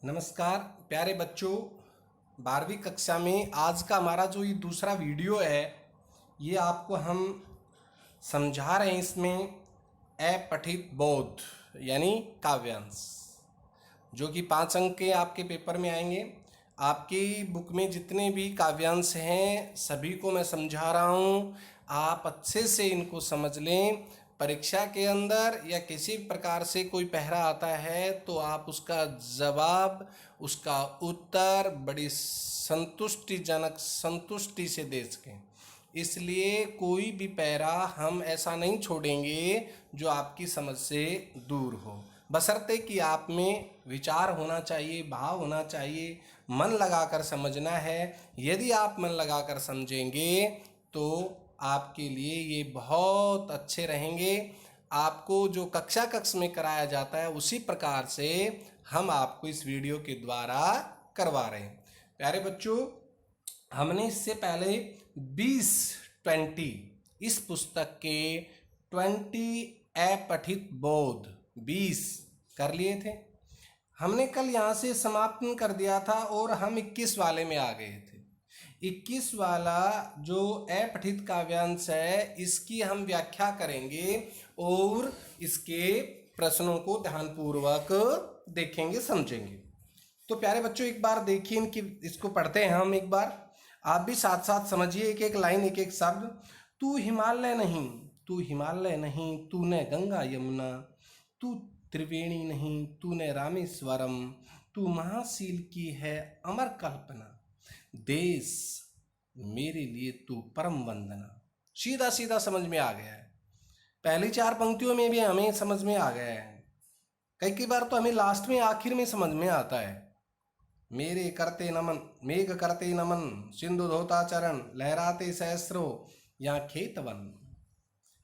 नमस्कार प्यारे बच्चों। 12वीं कक्षा में आज का हमारा जो ये दूसरा वीडियो है, ये आपको हम समझा रहे हैं। इसमें अपठित बोध यानी काव्यांश, जो कि 5 अंक के आपके पेपर में आएंगे। आपकी बुक में जितने भी काव्यांश हैं सभी को मैं समझा रहा हूँ। आप अच्छे से इनको समझ लें। परीक्षा के अंदर या किसी प्रकार से कोई पहरा आता है तो आप उसका जवाब, उसका उत्तर बड़ी संतुष्टि से दे सकें। इसलिए कोई भी पैरा हम ऐसा नहीं छोड़ेंगे जो आपकी समझ से दूर हो, बशर्ते कि आप में विचार होना चाहिए, भाव होना चाहिए, मन लगाकर समझना है। यदि आप मन लगाकर समझेंगे तो आपके लिए ये बहुत अच्छे रहेंगे। आपको जो कक्षा में कराया जाता है उसी प्रकार से हम आपको इस वीडियो के द्वारा करवा रहे हैं। प्यारे बच्चों, हमने इससे पहले 20 इस पुस्तक के 20 अपठित बोध 20 कर लिए थे। हमने कल यहाँ से समापन कर दिया था और हम 21 वाले में आ गए थे। 21 वाला जो अपठित काव्यांश है, इसकी हम व्याख्या करेंगे और इसके प्रश्नों को ध्यानपूर्वक देखेंगे, समझेंगे। तो प्यारे बच्चों, एक बार देखिए इनकी, इसको पढ़ते हैं हम एक बार। आप भी साथ साथ समझिए, एक एक लाइन, एक एक शब्द। तू हिमालय नहीं, तू हिमालय नहीं, तूने गंगा यमुना, तू त्रिवेणी नहीं, तूने रामेश्वरम, तू महाशील की है अमर कल्पना, देश मेरे लिए तू परम वंदना। सीधा सीधा समझ में आ गया है। पहली 4 पंक्तियों में भी हमें समझ में आ गया है। कई बार तो हमें लास्ट में, आखिर में समझ में आता है। मेरे करते नमन, मेघ करते नमन, सिंधु धोता चरण, लहराते सहस्रो या खेतवन,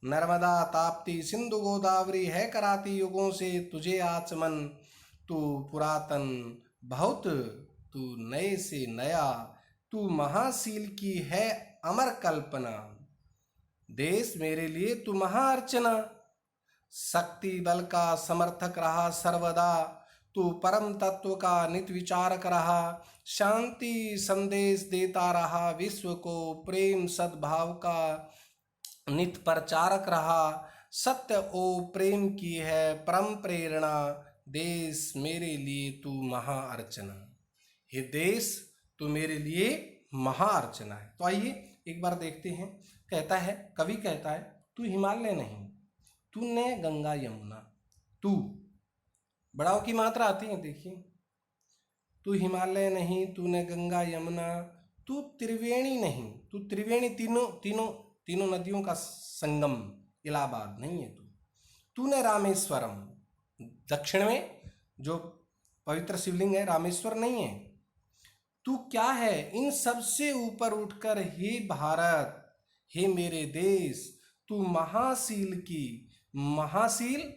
नर्मदा ताप्ती सिंधु गोदावरी है कराती युगों से तुझे आचमन, तू पुरातन बहुत, तू नए से नया, तू महाशील की है अमर कल्पना, देश मेरे लिए तू महाअर्चना, शक्ति बल का समर्थक रहा सर्वदा, तू परम तत्व का नित विचारक रहा, शांति संदेश देता रहा विश्व को, प्रेम सद्भाव का नित प्रचारक रहा, सत्य ओ प्रेम की है परम प्रेरणा, देश मेरे लिए तू महाअर्चना। हे देश, तू मेरे लिए महाअर्चना है। तो आइए एक बार देखते हैं। कहता है, कवि कहता है, तू हिमालय नहीं, तूने गंगा यमुना। तू बड़ाव की मात्रा आती है, देखिए। तू हिमालय नहीं, तूने गंगा यमुना, तू त्रिवेणी नहीं, तू त्रिवेणी तीनों नदियों का संगम इलाहाबाद नहीं है। तूने रामेश्वरम, दक्षिण में जो पवित्र शिवलिंग है रामेश्वर नहीं है। तू क्या है इन सबसे ऊपर उठकर, हे भारत, हे मेरे देश, तू महाशील की, महाशील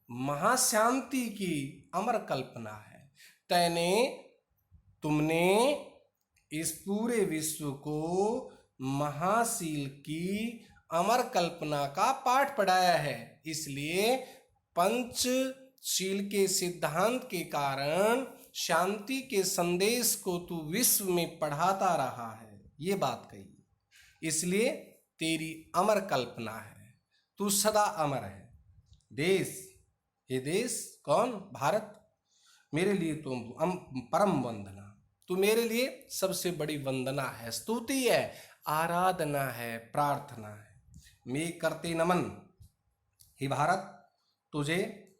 महाशांति की अमर कल्पना है। तुमने इस पूरे विश्व को महाशील की अमर कल्पना का पाठ पढ़ाया है। इसलिए पंचशील के सिद्धांत के कारण शांति के संदेश को तू विश्व में पढ़ाता रहा है, ये बात कही। इसलिए तेरी अमर कल्पना है, तू सदा अमर है। देश, ये देश कौन? भारत, मेरे लिए तुम परम वंदना, तू मेरे लिए सबसे बड़ी वंदना है, स्तुति है, आराधना है, प्रार्थना है। मैं करते नमन, हे भारत, तुझे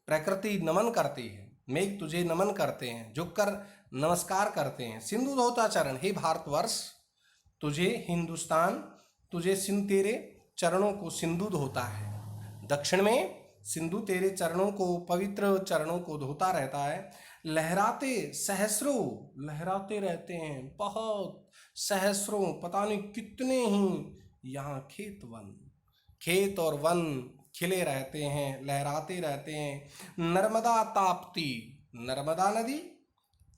प्रकृति नमन करती है, मेघ तुझे नमन करते हैं, झुककर नमस्कार करते हैं। सिंधु धोता चरण, हे भारतवर्ष, तुझे हिंदुस्तान, तुझे तेरे चरणों को सिंधु धोता है। दक्षिण में सिंधु तेरे चरणों को, पवित्र चरणों को धोता रहता है। लहराते सहस्रों, लहराते रहते हैं बहुत, सहस्रों पता नहीं कितने ही यहाँ खेत और वन खिले रहते हैं, लहराते रहते हैं। नर्मदा ताप्ती, नर्मदा नदी,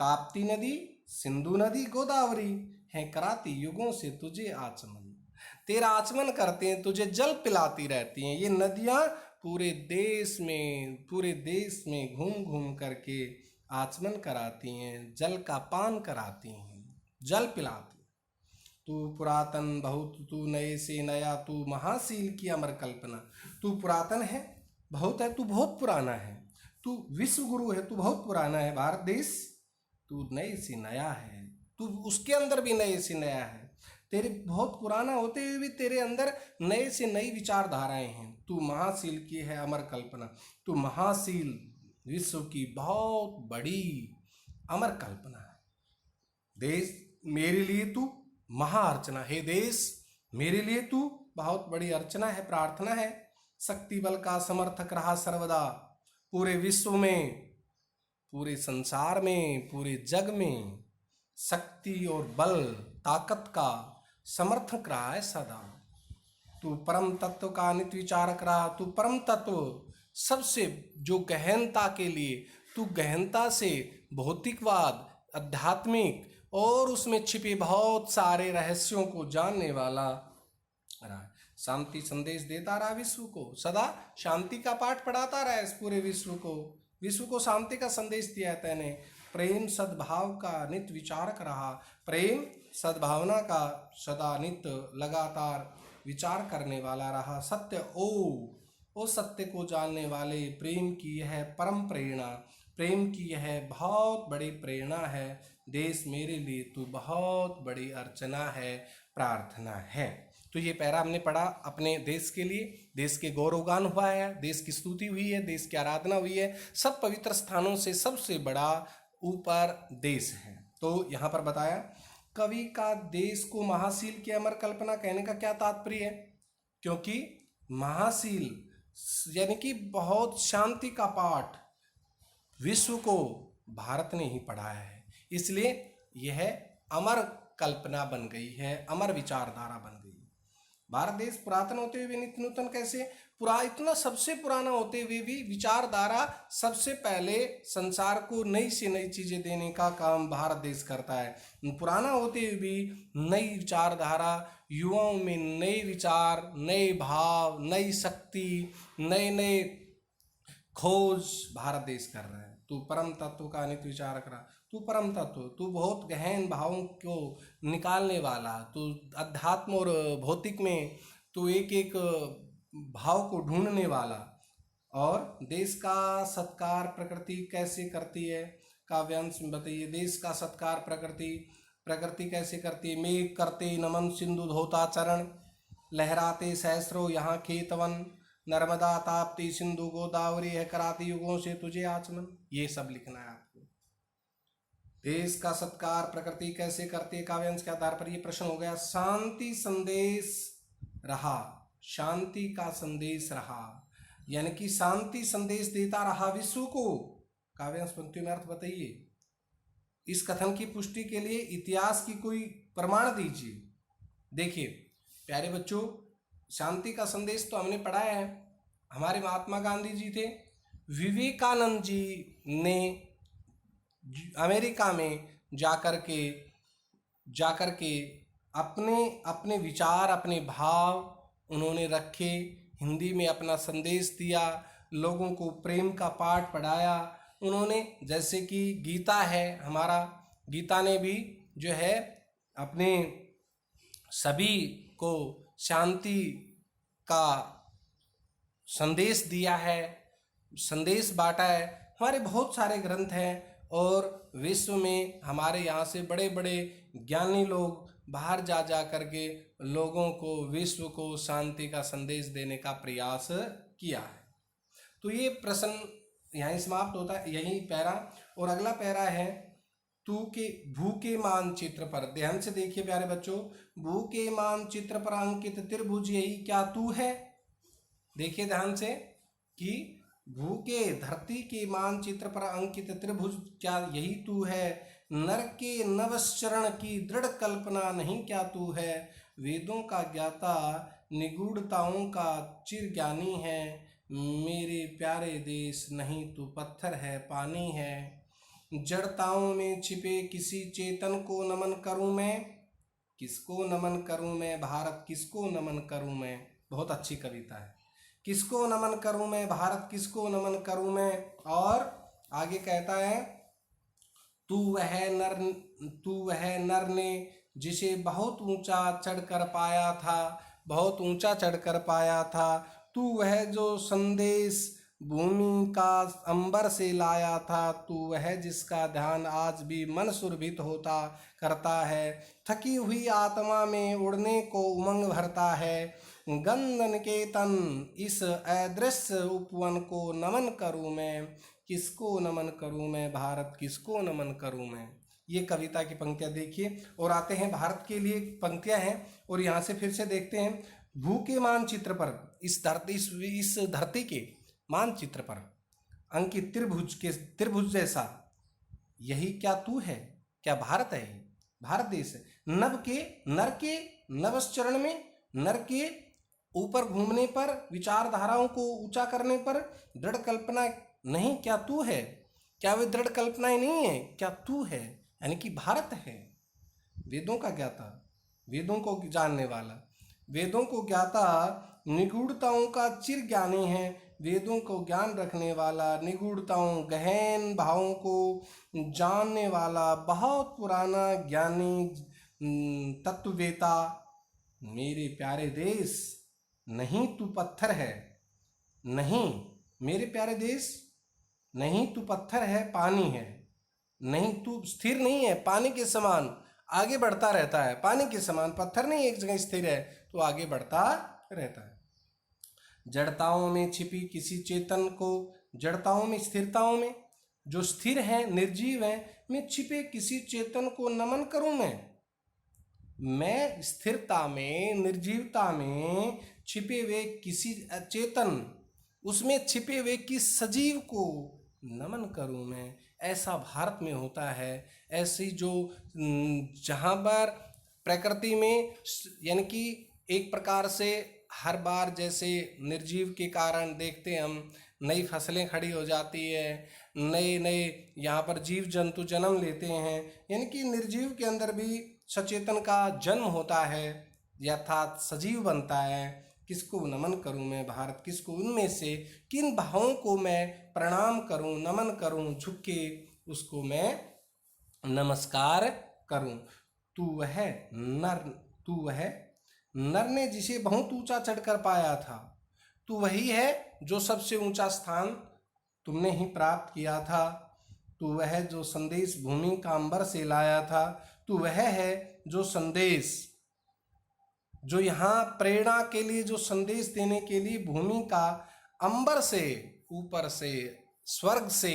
ताप्ती नदी, सिंधु नदी, गोदावरी है कराती युगों से तुझे आचमन, तेरा आचमन करते हैं, तुझे जल पिलाती रहती हैं। ये नदियाँ पूरे देश में घूम घूम करके आचमन कराती हैं, जल का पान कराती हैं, जल पिलाती। तू पुरातन बहुत, तू नए से नया, तू महाशील की अमर कल्पना। तू पुरातन है, बहुत है, तू बहुत पुराना है। तू विश्व गुरु है, तू बहुत पुराना है भारत देश। तू नए से नया है, तू उसके अंदर भी नए से नया है। तेरे बहुत पुराना होते हुए भी तेरे अंदर नए से नई विचारधाराएं हैं। तू महाशील की है अमर कल्पना। तू महाशील, विश्व की बहुत बड़ी अमर कल्पना है। देश मेरे लिए तू महाअर्चना है। देश मेरे लिए तू बहुत बड़ी अर्चना है, प्रार्थना है। शक्ति बल का समर्थक रहा सर्वदा, पूरे विश्व में, पूरे संसार में, पूरे जग में शक्ति और बल, ताकत का समर्थक रहा है सदा। तू परम तत्व का नित्य विचारक रहा। तू परम तत्व, सबसे जो गहनता के लिए, तू गहनता से भौतिकवाद, आध्यात्मिक और उसमें छिपे बहुत सारे रहस्यों को जानने वाला रहा। शांति संदेश देता रहा विश्व को, सदा शांति का पाठ पढ़ाता रहा इस पूरे विश्व को शांति का संदेश दिया है तैने। प्रेम सद्भाव का नित्य विचारक रहा। प्रेम सद्भावना का सदा नित्य लगातार विचार करने वाला रहा। सत्य ओ सत्य को जानने वाले, प्रेम की यह परम प्रेरणा, प्रेम की यह बहुत बड़ी प्रेरणा है। देश मेरे लिए तू बहुत बड़ी अर्चना है, प्रार्थना है। तो ये पैरा हमने पढ़ा अपने देश के लिए। देश के गौरवगान हुआ है, देश की स्तुति हुई है, देश की आराधना हुई है। सब पवित्र स्थानों से सबसे बड़ा ऊपर देश है। तो यहाँ पर बताया कवि का देश को महाशील की अमर कल्पना कहने का क्या तात्पर्य है? क्योंकि महाशील यानी कि बहुत शांति का पाठ विश्व को भारत ने ही पढ़ाया है, इसलिए यह अमर कल्पना बन गई है, अमर विचारधारा बन गई। भारत देश पुरातन होते हुए भी नित्य नूतन कैसे? इतना सबसे पुराना होते हुए भी विचारधारा सबसे पहले संसार को नई से नई चीजें देने का काम भारत देश करता है। पुराना होते हुए भी नई विचारधारा, युवाओं में नए विचार, नए भाव, नई शक्ति, नए नए खोज भारत देश कर रहा है। तू परम तत्व का नित्य विचारक रहा। तू परम तत्व, तू बहुत गहन भावों को निकालने वाला, तू अध्यात्म और भौतिक में तू एक एक भाव को ढूंढने वाला। और देश का सत्कार प्रकृति कैसे करती है? काव्यांश में बताइए। देश का सत्कार प्रकृति कैसे करती है? मेघ करते नमन सिंधु धोता चरण, लहराते सहस्रो यहाँ खेतवन, नर्मदा ताप्ती सिंधु गोदावरी है कराती युगों से तुझे आचमन। ये सब लिखना है आपको। देश का सत्कार प्रकृति कैसे करती है? काव्यांश के आधार पर ये प्रश्न हो गया। शांति संदेश रहा, शांति का संदेश रहा, यानी कि शांति संदेश देता रहा विश्व को। काव्यांश पंक्तियों में अर्थ बताइए। इस कथन की पुष्टि के लिए इतिहास की कोई प्रमाण दीजिए। देखिए प्यारे बच्चों, शांति का संदेश तो हमने पढ़ा है। हमारे महात्मा गांधी जी थे। विवेकानंद जी ने अमेरिका में जाकर के अपने अपने विचार, अपने भाव उन्होंने रखे, हिंदी में अपना संदेश दिया, लोगों को प्रेम का पाठ पढ़ाया उन्होंने। जैसे कि गीता है हमारा, गीता ने भी जो है अपने सभी को शांति का संदेश दिया है, संदेश बांटा है। हमारे बहुत सारे ग्रंथ हैं और विश्व में हमारे यहाँ से बड़े बड़े ज्ञानी लोग बाहर जा करके लोगों को, विश्व को शांति का संदेश देने का प्रयास किया है। तो ये प्रश्न यहीं समाप्त होता है, यही पैरा। और अगला पैरा है तू के भू के मानचित्र पर। ध्यान से देखिए प्यारे बच्चों, भू के मानचित्र पर अंकित त्रिभुज यही क्या तू है? देखिए ध्यान से कि भू के, धरती के मानचित्र पर अंकित त्रिभुज क्या यही तू है? नर के नवश्चरण की दृढ़ कल्पना नहीं क्या तू है? वेदों का ज्ञाता, निगूढ़ताओं का चिर ज्ञानी है। मेरे प्यारे देश नहीं तू पत्थर है पानी है। जड़ताओं में छिपे किसी चेतन को नमन करूं मैं, किसको नमन करूं मैं भारत, किसको नमन करूं मैं? बहुत अच्छी कविता है। किसको नमन करूं मैं भारत, किसको नमन करूं मैं? और आगे कहता है तू वह नर ने जिसे बहुत ऊंचा चढ़कर पाया था, बहुत ऊंचा चढ़कर पाया था। तू वह जो संदेश भूमि का अंबर से लाया था। तू वह जिसका ध्यान आज भी मन सुरभित होता करता है। थकी हुई आत्मा में उड़ने को उमंग भरता है। गंध निकेतन इस अदृश्य उपवन को नमन करूं मैं, किसको नमन करूं मैं भारत, किसको नमन करूं मैं। ये कविता की पंक्तियां देखिए। और आते हैं भारत के लिए पंक्तियां हैं, और यहाँ से फिर से देखते हैं। भू के मानचित्र पर, इस धरती के मानचित्र पर अंकित त्रिभुज जैसा यही क्या तू है, क्या भारत है, भारत देश है। नर के नवश्चरण में, नर के ऊपर घूमने पर, विचारधाराओं को ऊंचा करने पर दृढ़ कल्पना नहीं, क्या तू है, क्या वे दृढ़ कल्पनाएं नहीं है, क्या तू है, यानी कि भारत है। वेदों का ज्ञाता, वेदों को जानने वाला, वेदों को ज्ञाता, निगूढ़ताओं का चिर ज्ञानी है। वेदों को ज्ञान रखने वाला, निगूढ़ताओं गहन भावों को जानने वाला, बहुत पुराना ज्ञानी तत्ववेता। मेरे प्यारे देश, नहीं तू पत्थर है, नहीं मेरे प्यारे देश, नहीं तू पत्थर है, पानी है। नहीं तू स्थिर नहीं है, पानी के समान आगे बढ़ता रहता है, पानी के समान, पत्थर नहीं एक जगह स्थिर है तो आगे बढ़ता रहता है। जड़ताओं में छिपी किसी चेतन को, जड़ताओं में, स्थिरताओं में, जो स्थिर है, निर्जीव है, में छिपे किसी चेतन को नमन करूं मैं स्थिरता में, निर्जीवता में छिपे हुए किसी चेतन, उसमें छिपे हुए किस सजीव को नमन करूं मैं। ऐसा भारत में होता है। ऐसी जो जहाँ पर प्रकृति में, यानी कि एक प्रकार से हर बार जैसे निर्जीव के कारण देखते हम नई फसलें खड़ी हो जाती है, नए नए यहाँ पर जीव जंतु जन्म लेते हैं, यानी कि निर्जीव के अंदर भी सचेतन का जन्म होता है, अर्थात सजीव बनता है। किसको नमन करूं मैं भारत, किसको, उनमें से किन भावों को मैं प्रणाम करूं, नमन करूं, झुक के उसको मैं नमस्कार करूं। तू वह नर ने जिसे बहुत ऊंचा चढ़कर पाया था। तू वही है जो सबसे ऊंचा स्थान तुमने ही प्राप्त किया था। तू वह जो संदेश भूमि का अंबर से लाया था। तू वह है जो संदेश, जो यहाँ प्रेरणा के लिए, जो संदेश देने के लिए भूमि का अंबर से, ऊपर से, स्वर्ग से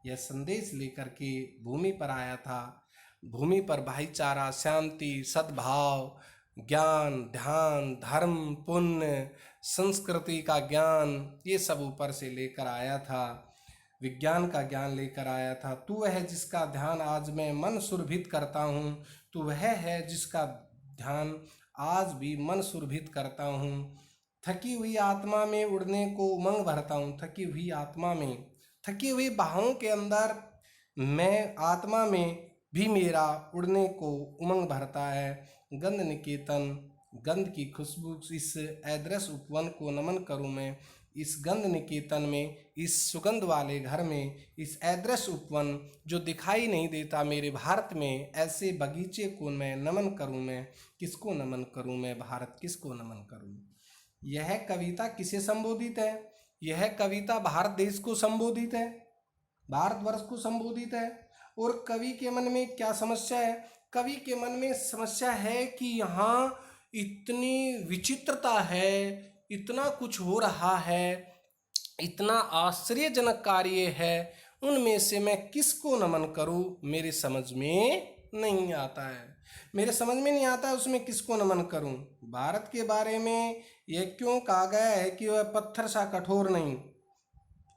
यह संदेश लेकर के भूमि पर आया था। भूमि पर भाईचारा, शांति, सद्भाव, ज्ञान, ध्यान, धर्म, पुण्य, संस्कृति का ज्ञान, ये सब ऊपर से लेकर आया था। विज्ञान का ज्ञान लेकर आया था। तू वह जिसका ध्यान आज मैं मन सुरभित करता हूँ। तू वह है जिसका ध्यान आज भी मन सुरभित करता हूँ। थकी हुई आत्मा में उड़ने को उमंग भरता हूँ। थकी हुई आत्मा में, थकी हुई बाहों के अंदर मैं, आत्मा में भी मेरा उड़ने को उमंग भरता है। गंध निकेतन, गंध की खुशबू, इस अदृश्य उपवन को नमन करूं मैं। इस गंध निकेतन में, इस सुगंध वाले घर में, इस अदृश्य उपवन जो दिखाई नहीं देता मेरे भारत में, ऐसे बगीचे को मैं नमन करूं मैं। किसको नमन करूं मैं भारत, किसको नमन करूं। यह कविता किसे संबोधित है? यह कविता भारत देश को संबोधित है, भारतवर्ष को संबोधित है। और कवि के मन में क्या समस्या है? कवि के मन में समस्या है कि यहाँ इतनी विचित्रता है, इतना कुछ हो रहा है, इतना आश्चर्यजनक कार्य है, उनमें से मैं किसको नमन करूं, मेरे समझ में नहीं आता है। मेरे समझ में नहीं आता है उसमें किसको नमन करूं। भारत के बारे में यह क्यों कहा गया है कि वह पत्थर सा कठोर नहीं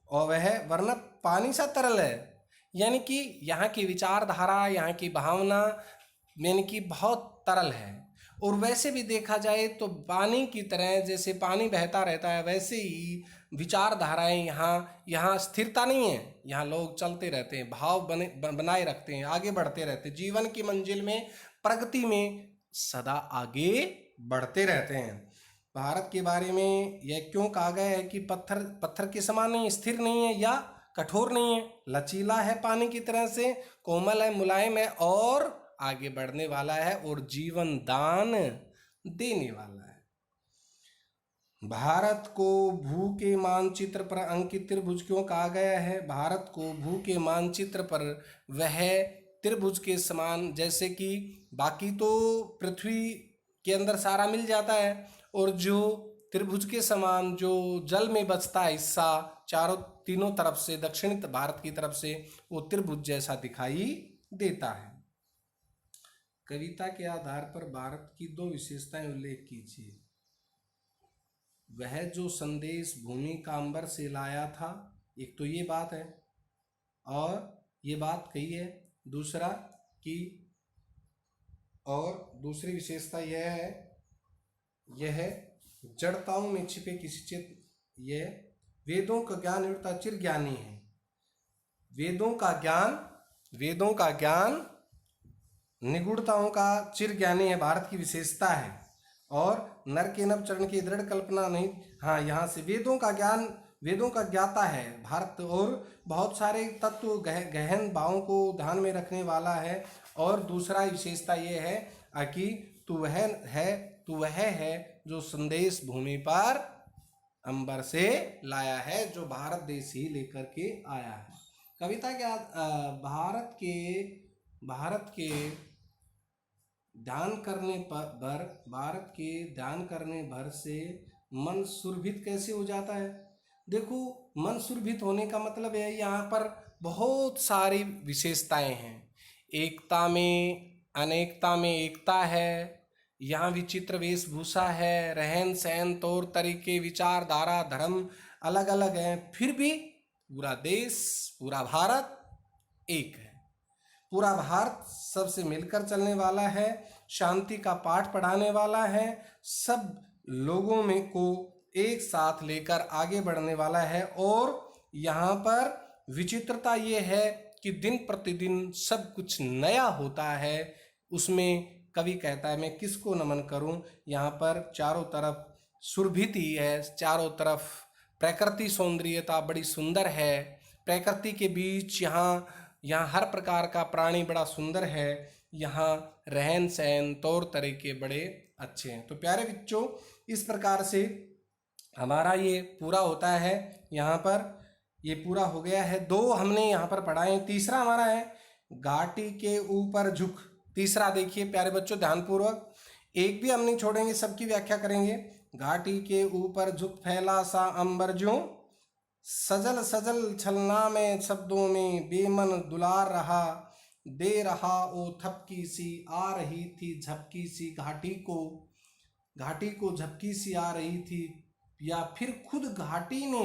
और वह वरना पानी सा तरल है। यानी कि यहाँ की विचारधारा, यहाँ की भावना यानी कि बहुत तरल है। और वैसे भी देखा जाए तो पानी की तरह, जैसे पानी बहता रहता है, वैसे ही विचारधाराएं यहाँ स्थिरता नहीं है। यहाँ लोग चलते रहते हैं, भाव बनाए रखते हैं, आगे बढ़ते रहते हैं, जीवन की मंजिल में, प्रगति में सदा आगे बढ़ते रहते हैं। भारत के बारे में यह क्यों कहा गया है कि पत्थर के समान नहीं, स्थिर नहीं है या कठोर नहीं है, लचीला है पानी की तरह से, कोमल है, मुलायम है और आगे बढ़ने वाला है और जीवन दान देने वाला है। भारत को भू के मानचित्र पर अंकित त्रिभुज क्यों कहा गया है? भारत को भू के मानचित्र पर वह त्रिभुज के समान, जैसे कि बाकी तो पृथ्वी के अंदर सारा मिल जाता है, और जो त्रिभुज के समान जो जल में बचता है हिस्सा चारों तीनों तरफ से, दक्षिणी भारत की तरफ से, वो त्रिभुज जैसा दिखाई देता है। कविता के आधार पर भारत की दो विशेषताएं उल्लेख कीजिए। वह जो संदेश भूमि का अंबर से लाया था, एक तो ये बात है, और ये बात कही है। दूसरा कि और दूसरी विशेषता यह है जड़ताओं में छिपे किसी चित्त, यह वेदों का ज्ञान युक्ता चिर ज्ञानी है। वेदों का ज्ञान निगूढ़ताओं का चिर ज्ञानी है, भारत की विशेषता है। और नर के नव चरण की दृढ़ कल्पना नहीं, हाँ, यहाँ से वेदों का ज्ञाता है भारत, और बहुत सारे तत्व गहन भावों को ध्यान में रखने वाला है। और दूसरा विशेषता ये है कि तू वह है जो संदेश भूमि पर अंबर से लाया है, जो भारत देश ही लेकर के आया है। कविता के भारत के ध्यान करने भर से मन सुरभित कैसे हो जाता है? देखो, मन सुरभित होने का मतलब है यहाँ पर बहुत सारी विशेषताएं हैं। एकता में अनेकता में एकता है, यहाँ विचित्र वेशभूषा है, रहन सहन, तौर तरीके, विचारधारा, धर्म अलग अलग हैं, फिर भी पूरा देश, पूरा भारत एक है। पूरा भारत सबसे मिलकर चलने वाला है, शांति का पाठ पढ़ाने वाला है, सब लोगों में को एक साथ लेकर आगे बढ़ने वाला है। और यहाँ पर विचित्रता ये है कि दिन प्रतिदिन सब कुछ नया होता है। उसमें कवि कहता है मैं किसको नमन करूं, यहाँ पर चारों तरफ सुरभित ही है, चारों तरफ प्रकृति सौंदर्यता बड़ी सुंदर है, प्रकृति के बीच यहाँ हर प्रकार का प्राणी बड़ा सुंदर है, यहाँ रहन सहन तौर तरीके बड़े अच्छे हैं। तो प्यारे बच्चों, इस प्रकार से हमारा ये पूरा होता है। यहाँ पर ये पूरा हो गया है। दो हमने यहाँ पर पढ़ाए। तीसरा हमारा है घाटी के ऊपर झुक। तीसरा देखिए प्यारे बच्चों ध्यानपूर्वक, एक भी हम नहीं छोड़ेंगे, सबकी व्याख्या करेंगे। घाटी के ऊपर झुक फैला सा अंबर ज्यों, सजल सजल छलना में शब्दों में बेमन दुलार रहा, दे रहा ओ थपकी सी आ रही थी झपकी सी, घाटी को झपकी सी आ रही थी, या फिर खुद घाटी ने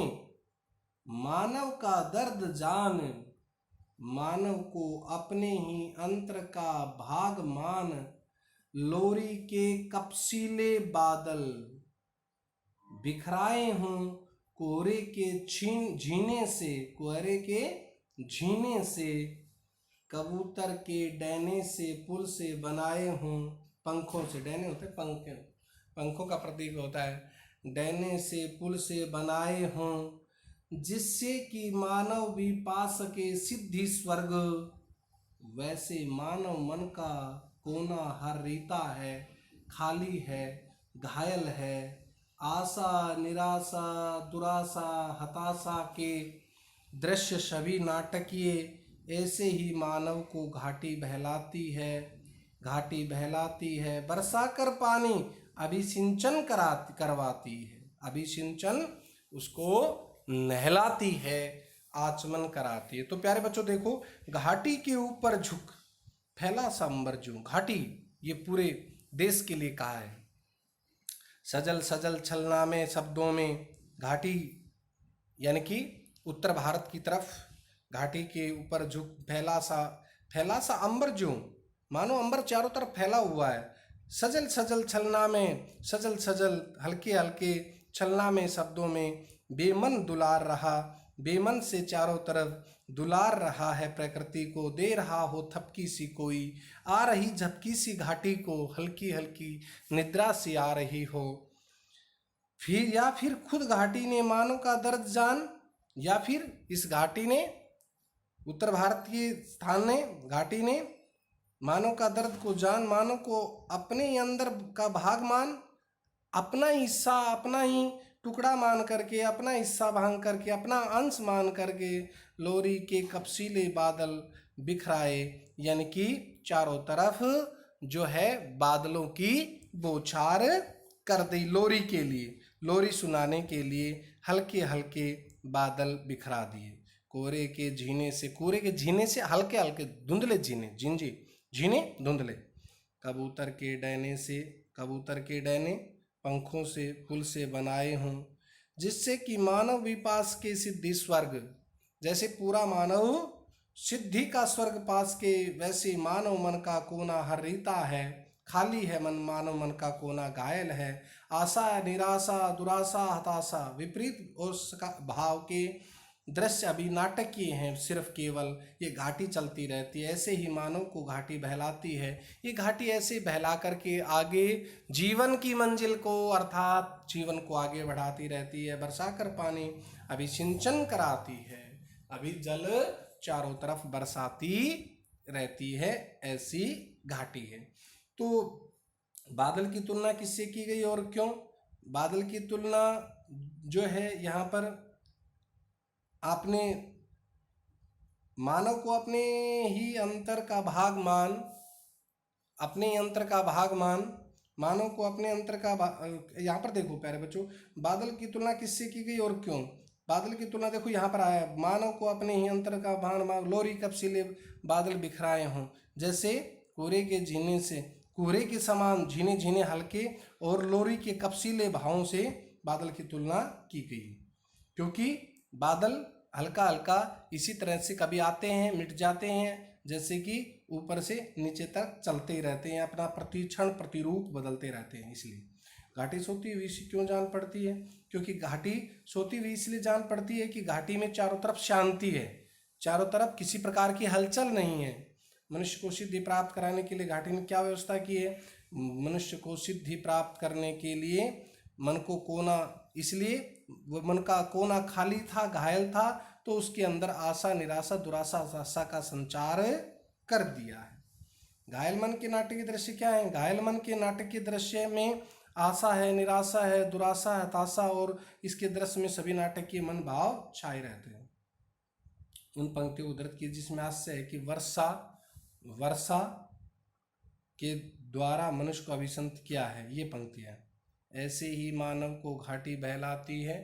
मानव का दर्द जान, मानव को अपने ही अंतर का भाग मान, लोरी के कपसीले बादल बिखराए हूँ कोहरे के झीने से, कबूतर के डैने से पुल से बनाए हूँ पंखों से, डैने होते पंखों का प्रतीक होता है, डैने से पुल से बनाए हूँ, जिससे कि मानव भी पा सके सिद्धि स्वर्ग, वैसे मानव मन का कोना हर रीता है, खाली है, घायल है, आशा निराशा दुराशा हताशा के दृश्य सभी नाटकीय, ऐसे ही मानव को घाटी बहलाती है, बरसा कर पानी अभिसिंचन करवाती है, अभिसिंचन उसको नहलाती है, आचमन कराती है। तो प्यारे बच्चों देखो, घाटी के ऊपर झुक फैला सा अंबर ज्यों, घाटी ये पूरे देश के लिए कहा है। सजल सजल छलना में शब्दों में, घाटी यानी कि उत्तर भारत की तरफ घाटी के ऊपर झुक फैला सा अंबर ज्यों, मानो अंबर चारों तरफ फैला हुआ है। सजल सजल छलना में, सजल सजल हल्के हल्के छलना में शब्दों में, बेमन दुलार रहा, बेमन से चारों तरफ दुलार रहा है प्रकृति को, दे रहा हो थपकी सी कोई, आ रही झपकी सी घाटी को, हल्की हल्की निद्रा सी आ रही हो। फिर खुद घाटी ने मानव का दर्द जान, या फिर इस घाटी ने, उत्तर भारतीय स्थान ने, घाटी ने मानव का दर्द को जान, मानव को अपने ही अंदर का भाग मान, अपना हिस्सा, अपना ही टुकड़ा मान करके, अपना हिस्सा भांग करके, अपना अंश मान करके लोरी के कपसीले बादल बिखराए, यानी कि चारों तरफ जो है बादलों की बौछार कर दी। लोरी के लिए, लोरी सुनाने के लिए हल्के हल्के बादल बिखरा दिए। कोहरे के झीने से, कोहरे के झीने से हल्के हल्के धुंधले झीने, झिंझी झीने धुंधले। कबूतर के डैने से, कबूतर के डैने पंखों से फूल से बनाए हों, जिससे कि मानव विपास के सिद्धि स्वर्ग, जैसे पूरा मानव सिद्धि का स्वर्ग पास के, वैसे मानव मन का कोना हर रीता है, खाली है मन, मानव मन का कोना घायल है। आशा, निराशा, दुराशा, हताशा, विपरीत और भाव के दृश्य अभी नाटकीय हैं, सिर्फ केवल ये घाटी चलती रहती है। ऐसे ही मानव को घाटी बहलाती है। ये घाटी ऐसे बहला करके आगे जीवन की मंजिल को, अर्थात जीवन को आगे बढ़ाती रहती है। बरसाकर पानी अभी सिंचन कराती है, अभी जल चारों तरफ बरसाती रहती है, ऐसी घाटी है। तो बादल की तुलना किससे की गई और क्यों? बादल की तुलना जो है यहाँ पर आपने मानव को अपने ही अंतर का भाग मान, अपने अंतर का भाग मान, मानव को अपने अंतर का यहाँ पर देखो प्यारे बच्चों, बादल की तुलना किससे की गई और क्यों? बादल की तुलना देखो यहाँ पर आया, मानव को अपने ही अंतर का भाग मान, लोरी कपसीले बादल बिखराए हों, जैसे कोहरे के झीने से, कोहरे के समान झीने झीने हल्के और लोरी के कपसीले भावों से बादल की तुलना की गई। क्योंकि बादल हल्का हल्का इसी तरह से कभी आते हैं मिट जाते हैं, जैसे कि ऊपर से नीचे तक चलते ही रहते हैं, अपना प्रतिक्षण प्रतिरूप बदलते रहते हैं। इसलिए घाटी सोती हुई क्यों जान पड़ती है? क्योंकि घाटी सोती हुई इसलिए जान पड़ती है कि घाटी में चारों तरफ शांति है, चारों तरफ किसी प्रकार की हलचल नहीं है। मनुष्य को सिद्धि प्राप्त कराने के लिए घाटी ने क्या व्यवस्था की है? मनुष्य को सिद्धि प्राप्त करने के लिए मन को कोना, इसलिए वो मन का कोना खाली था, घायल था, तो उसके अंदर आशा, निराशा, दुराशा, हताशा का संचार कर दिया है। घायल मन के नाटकीय दृश्य क्या है? घायल मन के नाटकीय दृश्य में आशा है, निराशा है, दुराशा, हताशा और इसके दृश्य में सभी नाटकीय मन भाव छाए रहते हैं। उन पंक्तियों उद्धृत की जिसमें आशय है कि वर्षा के द्वारा मनुष्य को अभिसंत किया है, ये पंक्तियां। ऐसे ही मानव को घाटी बहलाती है,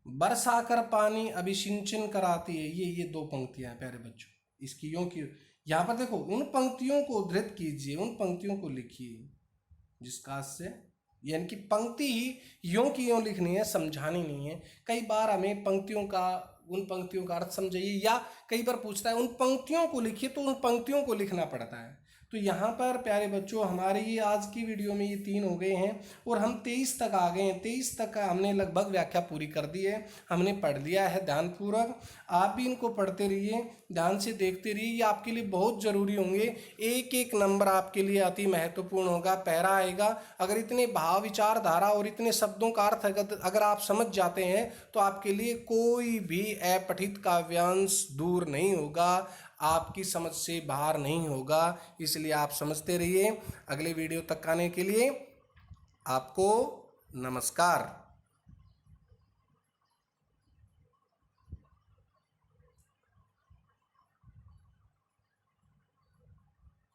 बरसाकर पानी अभिसिंचन कराती है। ये दो पंक्तियां हैं प्यारे बच्चों, इसकी यों की यहाँ पर देखो, उन पंक्तियों को उद्धृत कीजिए, उन पंक्तियों को लिखिए जिसका से, यानी कि पंक्ति ही यों की यों लिखनी है, समझानी नहीं है। कई बार हमें पंक्तियों का, उन पंक्तियों का अर्थ समझाइए, या कई बार पूछता है उन पंक्तियों को लिखिए, तो उन पंक्तियों को लिखना पड़ता है। तो यहाँ पर प्यारे बच्चों हमारे ये आज की वीडियो में ये 3 हो गए हैं और हम 23 तक आ गए हैं। 23 तक का हमने लगभग व्याख्या पूरी कर दी है, हमने पढ़ लिया है ध्यानपूर्वक। आप भी इनको पढ़ते रहिए, ध्यान से देखते रहिए, ये आपके लिए बहुत ज़रूरी होंगे। एक एक नंबर आपके लिए अति महत्वपूर्ण होगा। पैरा आएगा, अगर इतने भाव, विचारधारा और इतने शब्दों का अर्थ अगर आप समझ जाते हैं तो आपके लिए कोई भी अपठित काव्यांश दूर नहीं होगा, आपकी समझ से बाहर नहीं होगा। इसलिए आप समझते रहिए। अगले वीडियो तक आने के लिए आपको नमस्कार।